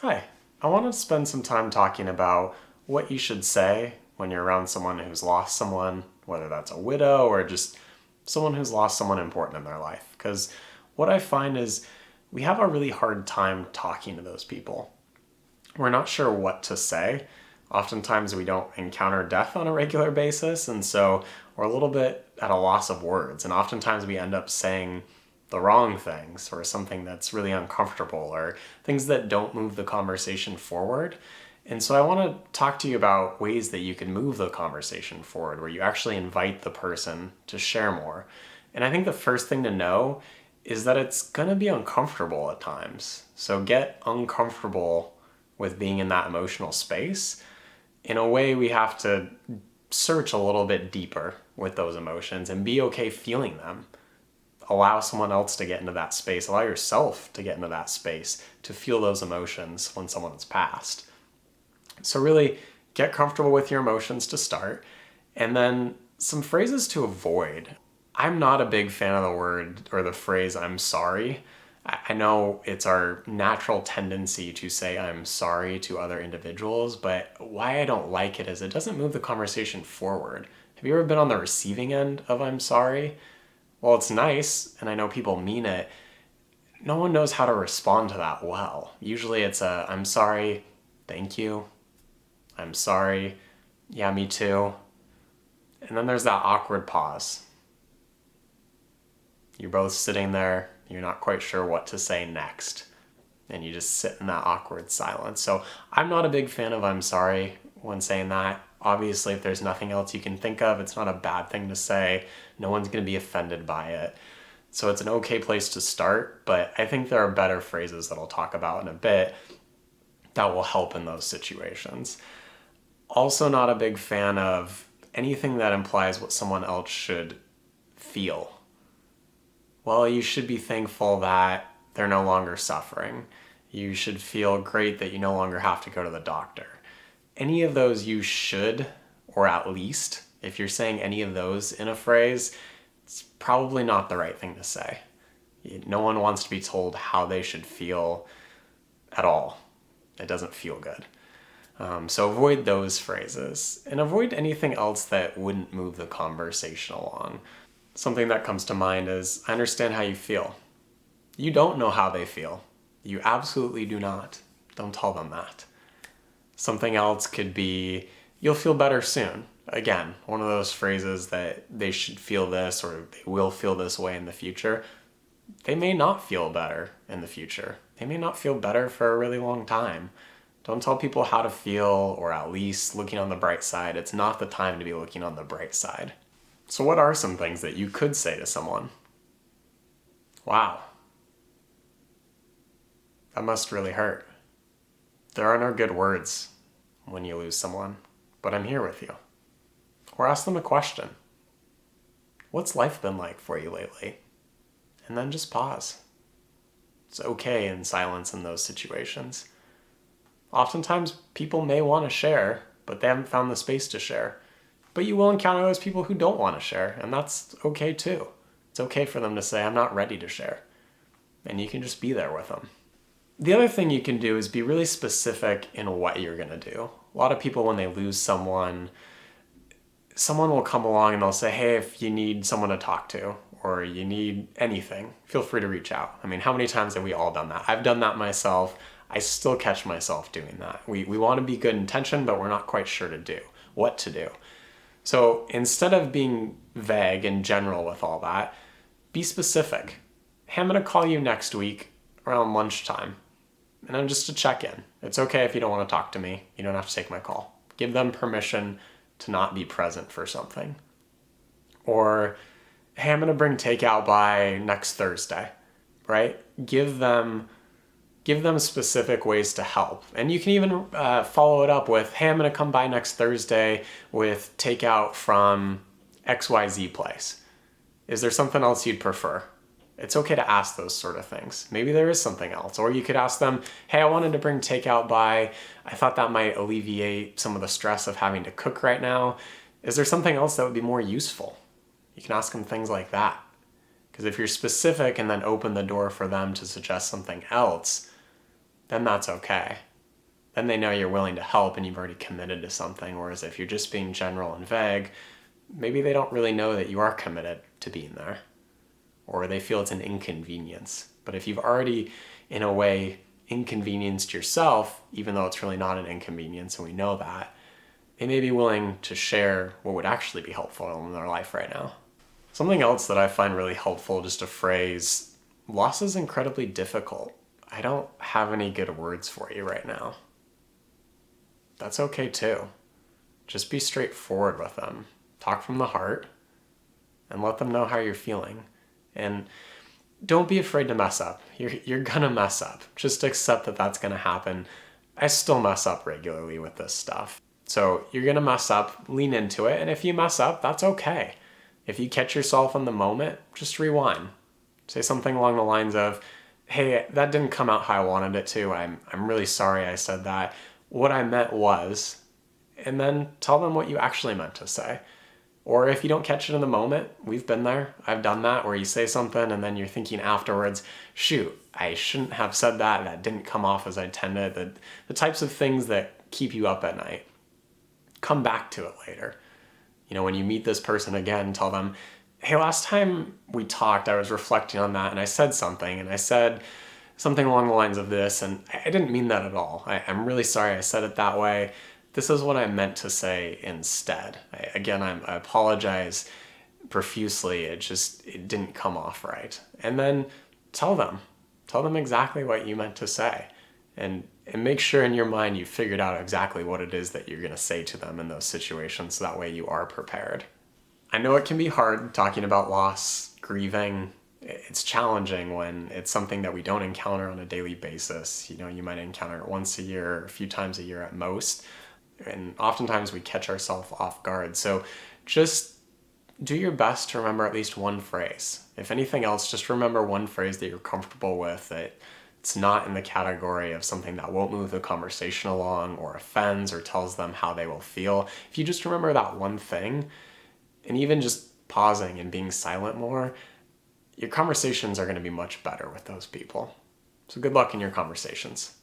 Hi, I want to spend some time talking about what you should say when you're around someone who's lost someone, whether that's a widow or just someone who's lost someone important in their life. Because what I find is we have a really hard time talking to those people. We're not sure what to say. Oftentimes we don't encounter death on a regular basis, and so we're a little bit at a loss of words. And oftentimes we end up saying the wrong things or something that's really uncomfortable or things that don't move the conversation forward. And so I want to talk to you about ways that you can move the conversation forward where you actually invite the person to share more. And I think the first thing to know is that it's going to be uncomfortable at times. So get uncomfortable with being in that emotional space. In a way, we have to search a little bit deeper with those emotions and be okay feeling them. Allow someone else to get into that space. Allow yourself to get into that space to feel those emotions when someone has passed. So really get comfortable with your emotions to start. And then some phrases to avoid. I'm not a big fan of the word or the phrase I'm sorry. I know it's our natural tendency to say I'm sorry to other individuals, but why I don't like it is it doesn't move the conversation forward. Have you ever been on the receiving end of I'm sorry? Well, it's nice, and I know people mean it. No one knows how to respond to that well. Usually it's a I'm sorry, thank you, I'm sorry, yeah, me too. And then there's that awkward pause. You're both sitting there, you're not quite sure what to say next, and you just sit in that awkward silence. So I'm not a big fan of I'm sorry when saying that. Obviously, if there's nothing else you can think of, it's not a bad thing to say. No one's going to be offended by it. So it's an okay place to start, but I think there are better phrases that I'll talk about in a bit that will help in those situations. Also, not a big fan of anything that implies what someone else should feel. Well, you should be thankful that they're no longer suffering. You should feel great that you no longer have to go to the doctor. Any of those you should, or at least, if you're saying any of those in a phrase, it's probably not the right thing to say. No one wants to be told how they should feel at all. It doesn't feel good. So avoid those phrases and avoid anything else that wouldn't move the conversation along. Something that comes to mind is, I understand how you feel. You don't know how they feel. You absolutely do not. Don't tell them that. Something else could be, you'll feel better soon. Again, one of those phrases that they should feel this or they will feel this way in the future. They may not feel better in the future. They may not feel better for a really long time. Don't tell people how to feel, or at least looking on the bright side. It's not the time to be looking on the bright side. So what are some things that you could say to someone? Wow, that must really hurt. There are no good words when you lose someone, but I'm here with you. Or ask them a question. What's life been like for you lately? And then just pause. It's okay in silence in those situations. Oftentimes, people may want to share, but they haven't found the space to share. But you will encounter those people who don't want to share, and that's okay too. It's okay for them to say, I'm not ready to share. And you can just be there with them. The other thing you can do is be really specific in what you're going to do. A lot of people, when they lose someone will come along and they'll say, hey, if you need someone to talk to or you need anything, feel free to reach out. I mean, how many times have we all done that? I've done that myself. I still catch myself doing that. We want to be good intention, but we're not quite sure what to do. So instead of being vague and general with all that, be specific. Hey, I'm going to call you next week around lunchtime. And I'm just to check in. It's okay if you don't want to talk to me. You don't have to take my call. Give them permission to not be present for something. Or, hey, I'm going to bring takeout by next Thursday, right? Give them specific ways to help. And you can even follow it up with, hey, I'm going to come by next Thursday with takeout from XYZ place. Is there something else you'd prefer? It's okay to ask those sort of things. Maybe there is something else. Or you could ask them, hey, I wanted to bring takeout by. I thought that might alleviate some of the stress of having to cook right now. Is there something else that would be more useful? You can ask them things like that. Because if you're specific and then open the door for them to suggest something else, then that's okay. Then they know you're willing to help and you've already committed to something. Whereas if you're just being general and vague, maybe they don't really know that you are committed to being there, or they feel it's an inconvenience. But if you've already, in a way, inconvenienced yourself, even though it's really not an inconvenience and we know that, they may be willing to share what would actually be helpful in their life right now. Something else that I find really helpful, just a phrase, loss is incredibly difficult. I don't have any good words for you right now. That's okay too. Just be straightforward with them. Talk from the heart and let them know how you're feeling. And don't be afraid to mess up. You're gonna mess up. Just accept that that's gonna happen. I still mess up regularly with this stuff. So you're gonna mess up, lean into it, and if you mess up, that's okay. If you catch yourself in the moment, just rewind. Say something along the lines of, hey, that didn't come out how I wanted it to. I'm really sorry I said that. What I meant was, and then tell them what you actually meant to say. Or if you don't catch it in the moment, we've been there. I've done that, where you say something and then you're thinking afterwards, shoot, I shouldn't have said that. That didn't come off as I intended. The types of things that keep you up at night. Come back to it later. When you meet this person again, tell them, hey, last time we talked, I was reflecting on that and I said something, and I said something along the lines of this, and I didn't mean that at all. I'm really sorry I said it that way. This is what I meant to say instead. I apologize profusely. It didn't come off right. And then tell them exactly what you meant to say. And make sure in your mind you figured out exactly what it is that you're going to say to them in those situations, so that way you are prepared. I know it can be hard talking about loss, grieving. It's challenging when it's something that we don't encounter on a daily basis. You might encounter it once a year, or a few times a year at most. And oftentimes we catch ourselves off guard. So just do your best to remember at least one phrase. If anything else, just remember one phrase that you're comfortable with, that it's not in the category of something that won't move the conversation along or offends or tells them how they will feel. If you just remember that one thing, and even just pausing and being silent more, your conversations are going to be much better with those people. So good luck in your conversations.